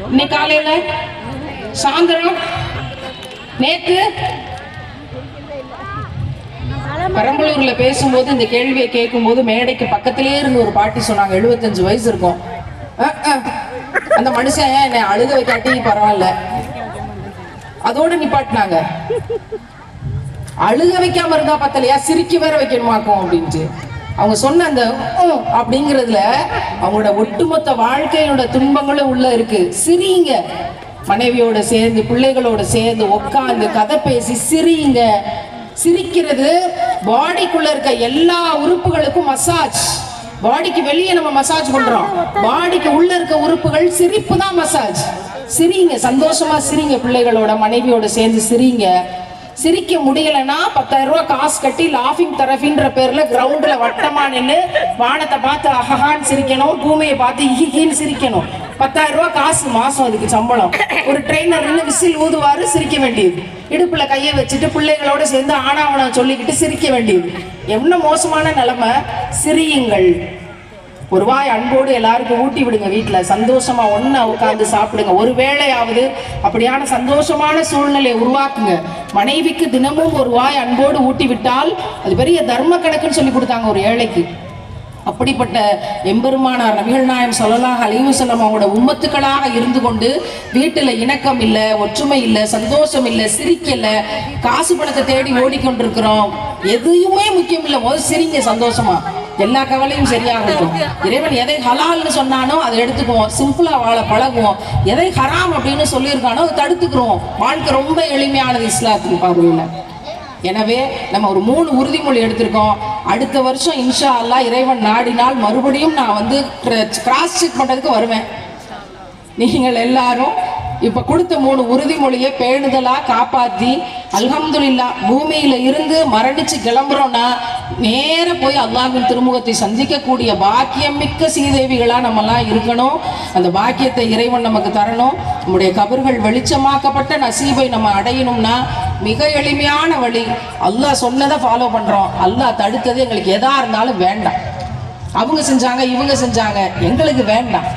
இன்னைக்கு காலையில சாயந்தரம் நேத்து பெரம்பலூர்ல பேசும்போது இந்த கேள்வியை கேட்கும் போது மேடைக்கு பக்கத்திலே இருந்து ஒரு பாட்டி சொன்னாங்க, 75 வயசு இருக்கும். அந்த மனுஷன் என்னை அழுக வைக்காட்டி பரவாயில்ல, அதோட நிப்பாட்டினாங்க. அழுக வைக்காம இருந்தா பத்தலையா, சிரிக்க வேற வைக்கணுமாக்கும் அப்படின்ட்டு அவங்க சொன்ன அந்த அப்படிங்கிறதுல அவங்களோட ஒட்டுமொத்த வாழ்க்கையோட துன்பங்களும் உள்ள இருக்கு. சிரிங்க, மனைவியோட சேர்ந்து பிள்ளைகளோட சேர்ந்து உட்காந்து கதை பேசி சிரிங்க. சிரிக்கிறது பாடிக்குள்ள இருக்க எல்லா உறுப்புகளுக்கும் மசாஜ். பாடிக்கு வெளியே நம்ம மசாஜ் பண்றோம், பாடிக்கு உள்ள இருக்க உறுப்புகள் சிரிப்பு தான் மசாஜ். சிரிங்க, சந்தோஷமா சிரிங்க, பிள்ளைகளோட மனைவியோட சேர்ந்து சிரிங்க. சிரிக்க முடியலன்னா 10,000 ரூபாய் காசு கட்டி லாஃபிங் தெரபின்ற பேர்ல கிரவுண்ட்ல வட்டமா நின்று வானத்தை பார்த்து அஹஹான்னு சிரிக்கணும், பூமியை பார்த்து இஹின்னு சிரிக்கணும். 10,000 ரூபாய் காசு மாசம், அதுக்கு சம்பளம். ஒரு ட்ரெயினர் நின்று விசில் ஊதுவாரு, சிரிக்க வேண்டியது. இடுப்புல கையை வச்சுட்டு பிள்ளைகளோட சேர்ந்து ஆனாவனம் சொல்லிக்கிட்டு சிரிக்க வேண்டியது. என்ன மோசமான நிலைமை. சிரியுங்கள். ஒரு வாய் அன்போடு எல்லாருக்கும் ஊட்டி விடுங்க. வீட்டுல சந்தோஷமா ஒண்ணா உட்கார்ந்து சாப்பிடுங்க. ஒரு வேளையாவது அப்படியான சந்தோஷமான சூழ்நிலையை உருவாக்குங்க. மனைவிக்கு தினமும் ஒரு வாய் அன்போடு ஊட்டி விட்டால் அது பெரிய தர்ம கணக்குன்னு சொல்லி கொடுத்தாங்க ஒரு ஏழைக்கு. அப்படிப்பட்ட எம்பெருமானார் நபிகள் நாயகம் ஸல்லல்லாஹு அலைஹி வஸல்லம் அவங்களோட உம்மத்துக்களாக இருந்து கொண்டு வீட்டுல இணக்கம் இல்லை, ஒற்றுமை இல்லை, சந்தோஷம் இல்லை, சிரிக்கல, காசு பணத்தை தேடி ஓடிக்கொண்டிருக்கிறோம். எதுவுமே முக்கியம் இல்லை, முதல் சிரிங்க சந்தோஷமா, எல்லா கவலையும் சரியாகட்டும். இறைவன் எதை ஹலால்னு சொன்னானோ அதை எடுத்துக்குவோம், சிம்பிளா வாழ பழகுவோம். எதை ஹராம் அப்படின்னு சொல்லியிருக்கானோ அதை தடுத்துக்கிறோம். வாழ்க்கை ரொம்ப எளிமையானது இஸ்லாத்துக்கு பார்வையில. எனவே நம்ம ஒரு 3 உறுதிமொழி எடுத்திருக்கோம். அடுத்த வருஷம் இன்ஷா அல்லாஹ் இறைவன் நாடினால் மறுபடியும் நான் வந்து கிராஸ் செக் பண்றதுக்கு வருவேன். நீங்கள் எல்லாரும் இப்ப கொடுத்த 3 உறுதிமொழியை பேணுதலா காப்பாத்தி அல்ஹம்துலில்லாஹ் பூமியில இருந்து மரணிச்சு கிளம்புறோம்னா நேர போய் அல்லாஹ்வின் திருமுகத்தை சந்திக்கக்கூடிய பாக்கியம் மிக்க சீதேவிகளா நம்மெல்லாம் இருக்கணும். அந்த பாக்கியத்தை இறைவன் நமக்கு தரணும். நம்முடைய கபர்கள் வெளிச்சமாக்கப்பட்ட நசீபை நம்ம அடையணும்னா மிக எளிமையான வழி, அல்லாஹ் சொன்னதை ஃபாலோ பண்றோம். அல்லாஹ் தடுத்தது எங்களுக்கு எதா இருந்தாலும் வேண்டாம். அவங்க செஞ்சாங்க இவங்க செஞ்சாங்க எங்களுக்கு வேண்டாம்.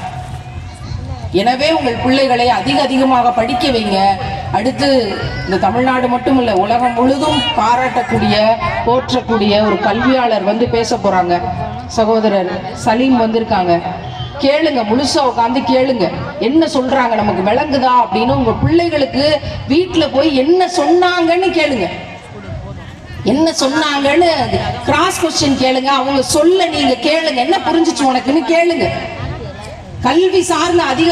எனவே உங்கள் பிள்ளைகளை அதிகமாக படிக்க வைங்க. அடுத்து இந்த தமிழ்நாடு மட்டும் இல்லை, உலகம் முழுதும் பாராட்டக்கூடிய போற்றக்கூடிய ஒரு கல்வியாளர் வந்து பேச போறாங்க. சகோதரர் சலீம் வந்திருக்காங்க. கேளுங்க, முழுசா உட்காந்து கேளுங்க, என்ன சொல்றாங்க, நமக்கு விளங்குதா அப்படின்னு. உங்க பிள்ளைகளுக்கு வீட்டுல போய் என்ன சொன்னாங்கன்னு கேளுங்க, என்ன சொன்னாங்கன்னு கிராஸ் கொஸ்டின் கேளுங்க. அவங்க சொல்ல நீங்க கேளுங்க, என்ன புரிஞ்சிச்சு உனக்குன்னு கேளுங்க. கல்வி சார்ந்த அதிக